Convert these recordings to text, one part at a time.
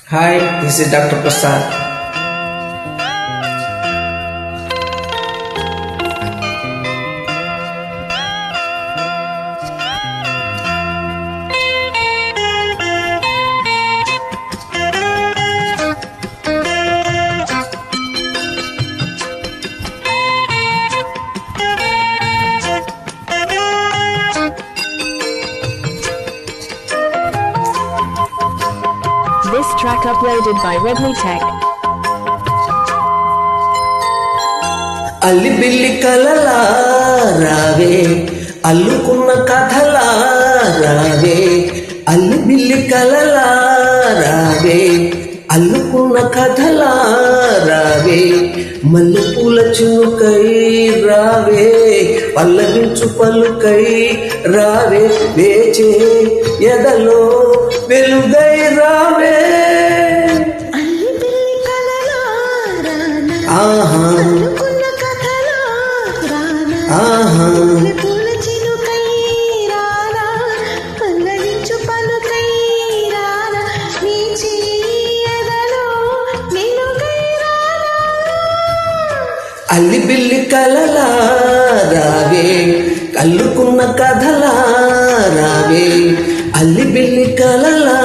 Hi, this is Dr. Prasad. This track uploaded by Redmi Tech. అల్లి బిల్లి కలలా రావే అల్లుకున్న కథలా రావే అల్లి బిల్లి కలలా రావే అల్లుకున్న కథలా రావే మల్లెపూల చునుకై రావే పల్లవించు పలుకై రావే వేచే ఎదలో వెలుగై రావే ఆహా ఆహా అల్లి బిల్లి కలలా రావే కల్లుకున్న కథలా రావే అల్లి బిల్లి కలలా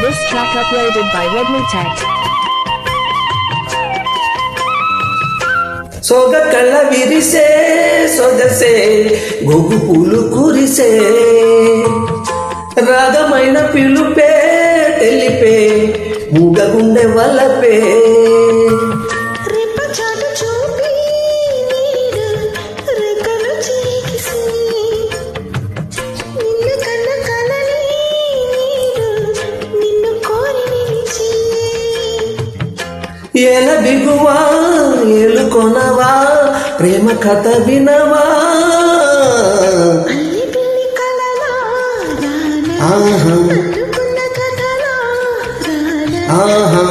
This track uploaded by Redmi Tech. సొగ కళ్ళ విరిసే సొగసే గొగ్గు పూలు కురిసే రాగమైన పిలుపే తెలిపే మూగగుండె వలపే ఎల బిగువా ఎలుకొనవా ప్రేమ కథ వినవా ఆహా ఆహా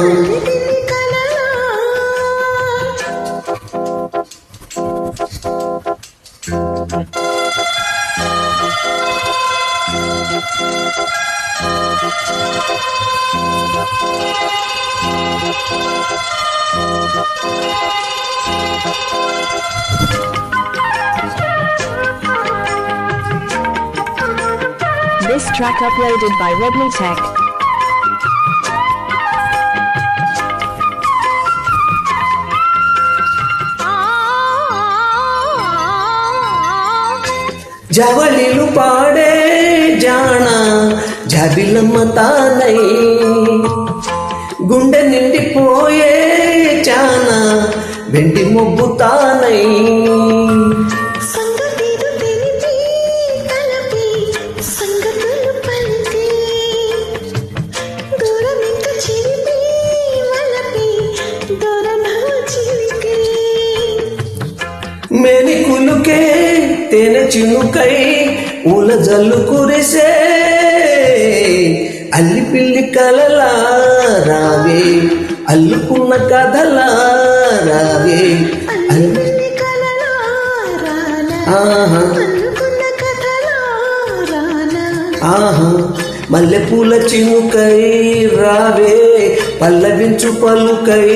This track uploaded by Redmi Tech. జవళిలు పాడే జాణ జాబిలమ్మ తానై గుండె నిండిపోయే చాన వెండి మొబ్బు తానై మేని కులుకే తేనె చినుకై ఊల జల్లు కురిసే అల్లి పిల్లి కలలా రావే అల్లుకున్న కథలా రావే ఆహా ఆహా మల్లెపూల చినుకై రావే పల్లవించు పలుకై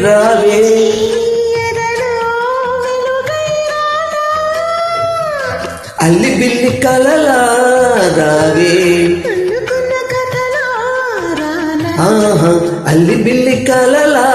రావే అల్లి బిల్లి కలలా రావే ఆహా అల్లి బిల్లి కలలా